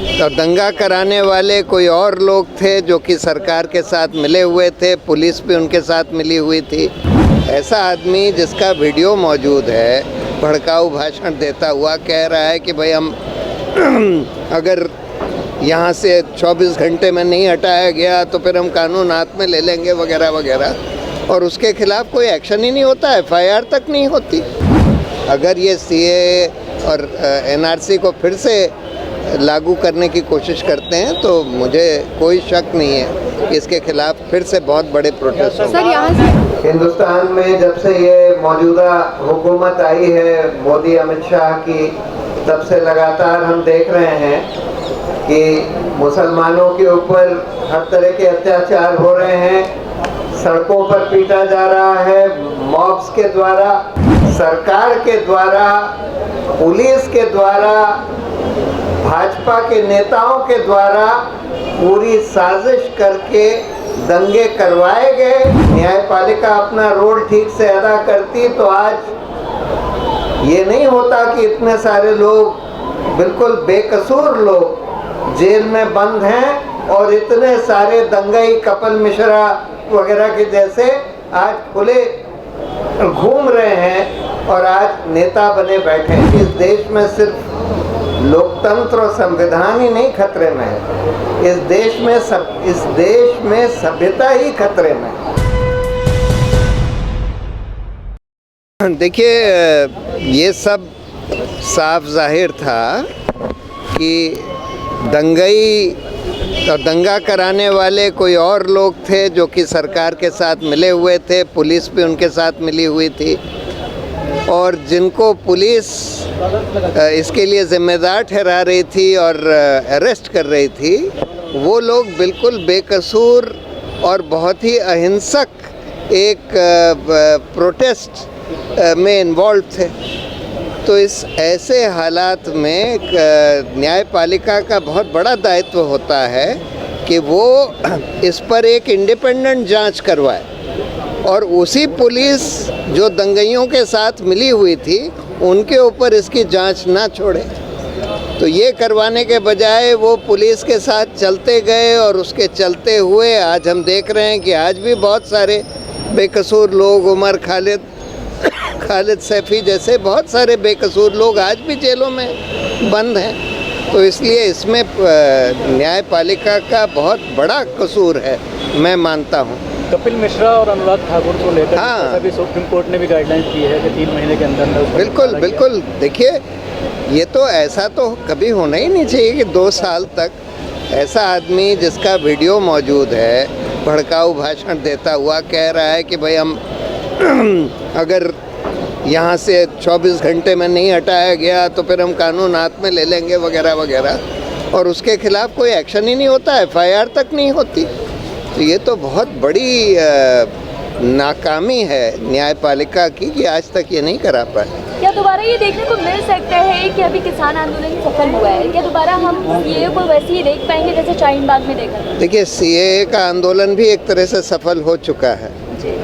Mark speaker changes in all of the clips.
Speaker 1: और दंगा कराने वाले कोई और लोग थे जो कि सरकार के साथ मिले हुए थे, पुलिस भी उनके साथ मिली हुई थी। ऐसा आदमी जिसका वीडियो मौजूद है, भड़काऊ भाषण देता हुआ कह रहा है कि भाई हम अगर यहाँ से 24 घंटे में नहीं हटाया गया तो फिर हम कानून हाथ में ले लेंगे वगैरह वगैरह, और उसके खिलाफ कोई एक्शन ही नहीं होता, FIR तक नहीं होती। अगर ये CAA और NRC को फिर से लागू करने की कोशिश करते हैं तो मुझे कोई शक नहीं है कि इसके खिलाफ फिर से बहुत बड़े प्रोटेस्ट होंगे।
Speaker 2: सर, यहाँ से
Speaker 1: हिंदुस्तान में जब से ये मौजूदा हुकूमत आई है मोदी अमित शाह की, तब से लगातार हम देख रहे हैं कि मुसलमानों के ऊपर हर तरह के अत्याचार हो रहे हैं, सड़कों पर पीटा जा रहा है, मॉब्स के द्वारा, सरकार के द्वारा, पुलिस के द्वारा, भाजपा के नेताओं के द्वारा पूरी साजिश करके दंगे करवाए गए। न्यायपालिका अपना रोल ठीक से अदा करती तो आज ये नहीं होता कि इतने सारे लोग, बिल्कुल बेकसूर लोग जेल में बंद हैं और इतने सारे दंगाई कपिल मिश्रा वगैरह के जैसे आज खुले घूम रहे हैं और आज नेता बने बैठे हैं। इस देश में सिर्फ लोकतंत्र और संविधान ही नहीं खतरे में है, इस देश में सभ्यता ही खतरे में है। देखिए, ये सब साफ जाहिर था कि दंगाई और दंगा कराने वाले कोई और लोग थे जो कि सरकार के साथ मिले हुए थे, पुलिस भी उनके साथ मिली हुई थी, और जिनको पुलिस इसके लिए ज़िम्मेदार ठहरा रही थी और अरेस्ट कर रही थी, वो लोग बिल्कुल बेकसूर और बहुत ही अहिंसक एक प्रोटेस्ट में इन्वॉल्व थे। तो इस ऐसे हालात में न्यायपालिका का बहुत बड़ा दायित्व होता है कि वो इस पर एक इंडिपेंडेंट जांच करवाए, और उसी पुलिस जो दंगाइयों के साथ मिली हुई थी उनके ऊपर इसकी जांच ना छोड़े। तो ये करवाने के बजाय वो पुलिस के साथ चलते गए, और उसके चलते हुए आज हम देख रहे हैं कि आज भी बहुत सारे बेकसूर लोग, उमर खालिद सैफी जैसे बहुत सारे बेकसूर लोग आज भी जेलों में बंद हैं। तो इसलिए इसमें न्यायपालिका का बहुत बड़ा कसूर है, मैं मानता हूँ।
Speaker 3: कपिल मिश्रा और अनुराग ठाकुर को लेकर अभी सुप्रीम कोर्ट ने भी गाइडलाइंस दी है कि 3 महीने के अंदर
Speaker 1: बिल्कुल देखिए, ये तो ऐसा तो कभी होना ही नहीं चाहिए कि 2 साल तक ऐसा आदमी जिसका वीडियो मौजूद है, भड़काऊ भाषण देता हुआ कह रहा है कि भाई हम अगर यहाँ से 24 घंटे में नहीं हटाया गया तो फिर हम कानून हाथ में ले लेंगे वगैरह वगैरह, और उसके खिलाफ कोई एक्शन ही नहीं होता, FIR तक नहीं होती। तो ये तो बहुत बड़ी नाकामी है न्यायपालिका की कि आज तक ये नहीं करा पाए।
Speaker 2: क्या दोबारा ये देखने को मिल सकता है कि अभी किसान आंदोलन सफल हुआ है? क्या दोबारा हम CAA को वैसे ही देख पाएंगे जैसे शाहीन बाग में देखा?
Speaker 1: देखिए, CAA का आंदोलन भी एक तरह से सफल हो चुका है,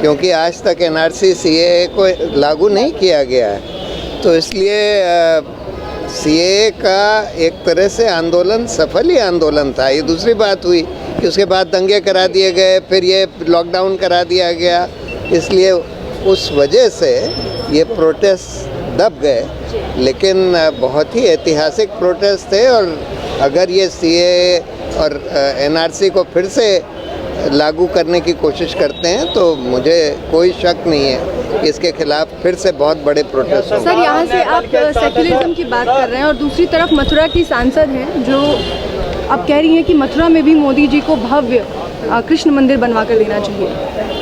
Speaker 1: क्योंकि आज तक NRC CAA को लागू नहीं किया गया है। तो इसलिए CAA का एक तरह से आंदोलन सफल ही आंदोलन था। ये दूसरी बात हुई कि उसके बाद दंगे करा दिए गए, फिर ये लॉकडाउन करा दिया गया, इसलिए उस वजह से ये प्रोटेस्ट दब गए। लेकिन बहुत ही ऐतिहासिक प्रोटेस्ट थे, और अगर ये CAA और NRC को फिर से लागू करने की कोशिश करते हैं तो मुझे कोई शक नहीं है कि इसके खिलाफ फिर से बहुत बड़े प्रोटेस्ट होंगे।
Speaker 2: सर, यहाँ से आप सेक्युलरिज्म की बात कर रहे हैं और दूसरी तरफ मथुरा की सांसद हैं जो अब कह रही हैं कि मथुरा में भी मोदी जी को भव्य कृष्ण मंदिर बनवा कर देना चाहिए।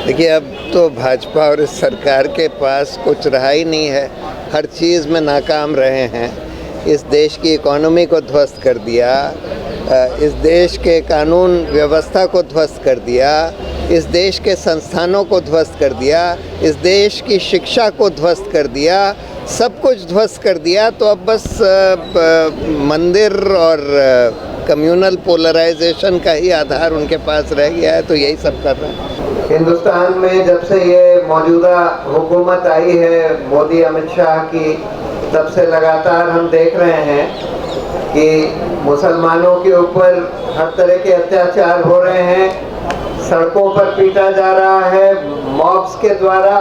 Speaker 1: देखिए, अब तो भाजपा और इस सरकार के पास कुछ रहा ही नहीं है, हर चीज़ में नाकाम रहे हैं। इस देश की इकोनॉमी को ध्वस्त कर दिया, इस देश के कानून व्यवस्था को ध्वस्त कर दिया, इस देश के संस्थानों को ध्वस्त कर दिया, इस देश की शिक्षा को ध्वस्त कर दिया, सब कुछ ध्वस्त कर दिया। तो अब बस मंदिर और कम्युनल पोलराइजेशन का ही आधार उनके पास रह गया है, तो यही सब कर रहे हैं। हिंदुस्तान में जब से ये मौजूदा हुकूमत आई है मोदी अमित शाह की, तब से लगातार हम देख रहे हैं कि मुसलमानों के ऊपर हर तरह के अत्याचार हो रहे हैं, सड़कों पर पीटा जा रहा है, मॉब्स के द्वारा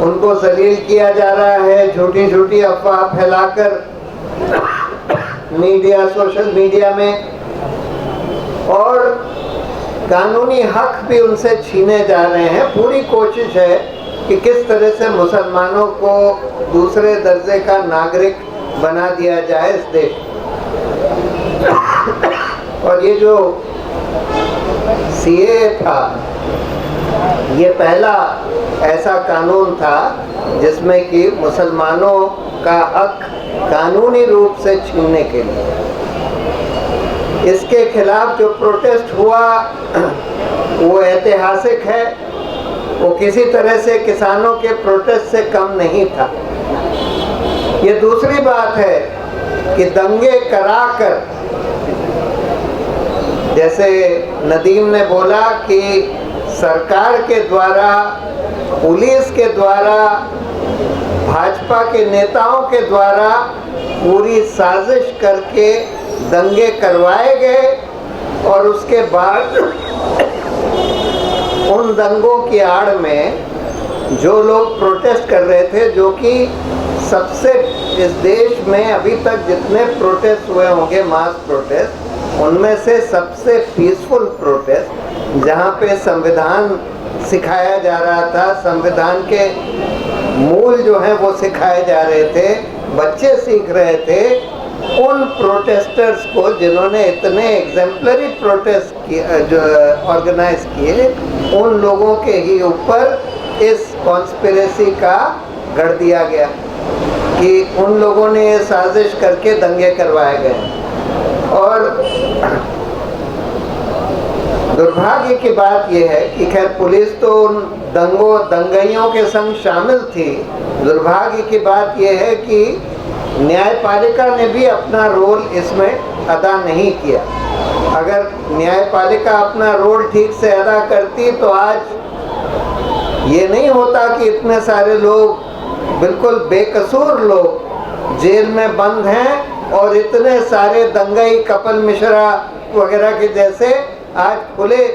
Speaker 1: उनको जलील किया जा रहा है, झूठी झूठी अफवाह फैलाकर मीडिया, सोशल मीडिया में, और कानूनी हक भी उनसे छीने जा रहे हैं। पूरी कोशिश है कि किस तरह से मुसलमानों को दूसरे दर्जे का नागरिक बना दिया जाए इस देश। और ये जो सीए था, ये पहला ऐसा कानून था जिसमें कि मुसलमानों का हक कानूनी रूप से छीनने के लिए, इसके खिलाफ जो प्रोटेस्ट हुआ वो ऐतिहासिक है। वो किसी तरह से किसानों के प्रोटेस्ट से कम नहीं था। ये दूसरी बात है कि दंगे कराकर, जैसे नदीम ने बोला कि सरकार के द्वारा, पुलिस के द्वारा, भाजपा के नेताओं के द्वारा पूरी साजिश करके दंगे करवाए गए, और उसके बाद उन दंगों की आड़ में जो लोग प्रोटेस्ट कर रहे थे, जो कि सबसे इस देश में अभी तक जितने प्रोटेस्ट हुए होंगे, मास प्रोटेस्ट, उनमें से सबसे पीसफुल प्रोटेस्ट, जहाँ पे संविधान सिखाया जा रहा था, संविधान के मूल जो हैं वो सिखाए जा रहे थे, बच्चे सीख रहे थे, उन प्रोटेस्टर्स को जिन्होंने इतने एग्जेम्पलरी प्रोटेस्ट किए, जो ऑर्गेनाइज किए, उन लोगों के ही ऊपर इस कॉन्स्पिरेसी का गढ़ दिया गया कि उन लोगों ने ये साजिश करके दंगे करवाए गए। और दुर्भाग्य की बात यह है कि खैर पुलिस तो उन दंगइयों के संग शामिल थी। दुर्भाग्य की बात यह है कि न्यायपालिका ने भी अपना रोल इसमें अदा नहीं किया। अगर न्यायपालिका अपना रोल ठीक से अदा करती तो आज ये नहीं होता कि इतने सारे लोग, बिल्कुल बेकसूर लोग जेल में बंद हैं, और इतने सारे दंगई कपिल मिश्रा वगैरह के जैसे आज खुले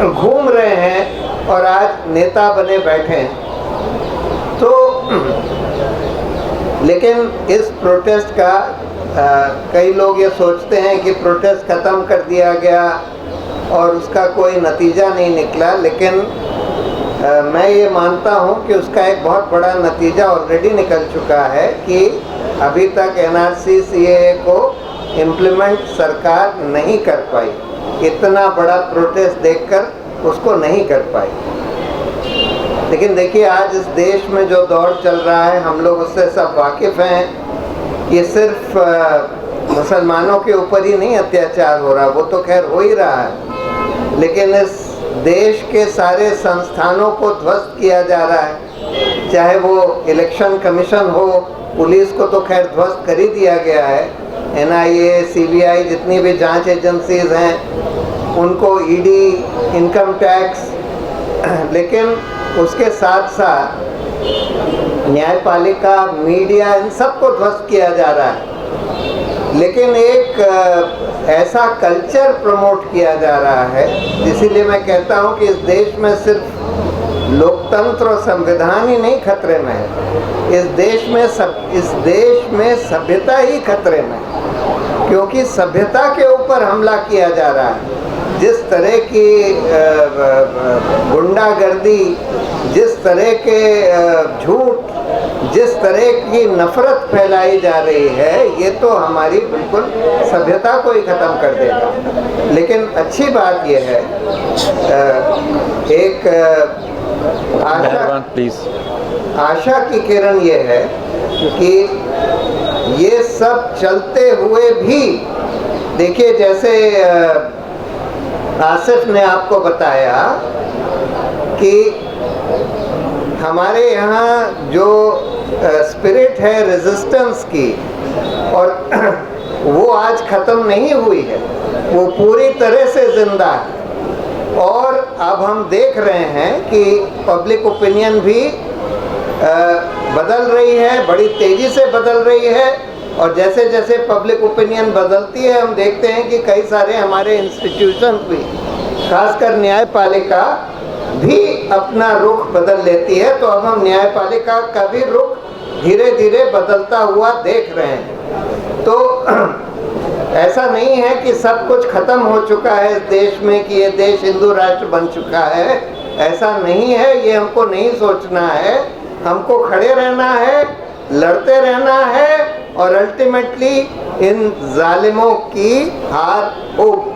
Speaker 1: घूम रहे हैं और आज नेता बने बैठे हैं। तो लेकिन इस प्रोटेस्ट का कई लोग ये सोचते हैं कि प्रोटेस्ट ख़त्म कर दिया गया और उसका कोई नतीजा नहीं निकला, लेकिन मैं ये मानता हूँ कि उसका एक बहुत बड़ा नतीजा ऑलरेडी निकल चुका है कि अभी तक एनआरसी सीएए को इम्प्लीमेंट सरकार नहीं कर पाई। इतना बड़ा प्रोटेस्ट देखकर उसको नहीं कर पाई। लेकिन देखिए, आज इस देश में जो दौर चल रहा है, हम लोग उससे सब वाकिफ़ हैं। ये सिर्फ मुसलमानों के ऊपर ही नहीं अत्याचार हो रहा, वो तो खैर हो ही रहा है, लेकिन इस देश के सारे संस्थानों को ध्वस्त किया जा रहा है। चाहे वो इलेक्शन कमीशन हो, पुलिस को तो खैर ध्वस्त कर ही दिया गया है, एनआईए, सीबीआई, जितनी भी जांच एजेंसीज हैं उनको, ईडी, इनकम टैक्स, लेकिन उसके साथ साथ न्यायपालिका, मीडिया, इन सबको ध्वस्त किया जा रहा है। लेकिन एक ऐसा कल्चर प्रमोट किया जा रहा है, इसीलिए मैं कहता हूँ कि इस देश में सिर्फ लोकतंत्र और संविधान ही नहीं खतरे में है, इस देश में सभ्यता ही खतरे में है, क्योंकि सभ्यता के ऊपर हमला किया जा रहा है। जिस तरह की गुंडागर्दी, जिस तरह के झूठ, जिस तरह की नफरत फैलाई जा रही है, ये तो हमारी बिल्कुल सभ्यता को ही ख़त्म कर देगा। लेकिन अच्छी बात यह है, एक आशा की किरण ये है कि ये सब चलते हुए भी, देखिए जैसे आसिफ ने आपको बताया कि हमारे यहाँ जो स्पिरिट है रेजिस्टेंस की, और वो आज ख़त्म नहीं हुई है, वो पूरी तरह से ज़िंदा है। और अब हम देख रहे हैं कि पब्लिक ओपिनियन भी बदल रही है, बड़ी तेज़ी से बदल रही है, और जैसे जैसे पब्लिक ओपिनियन बदलती है, हम देखते हैं कि कई सारे हमारे इंस्टीट्यूशन भी, खासकर न्यायपालिका भी अपना रुख बदल लेती है। तो अब हम न्यायपालिका का भी रुख धीरे धीरे बदलता हुआ देख रहे हैं। तो ऐसा नहीं है कि सब कुछ खत्म हो चुका है इस देश में, कि ये देश हिंदू राष्ट्र बन चुका है, ऐसा नहीं है। ये हमको नहीं सोचना है, हमको खड़े रहना है, लड़ते रहना है और अल्टीमेटली इन जालिमों की हार होगी।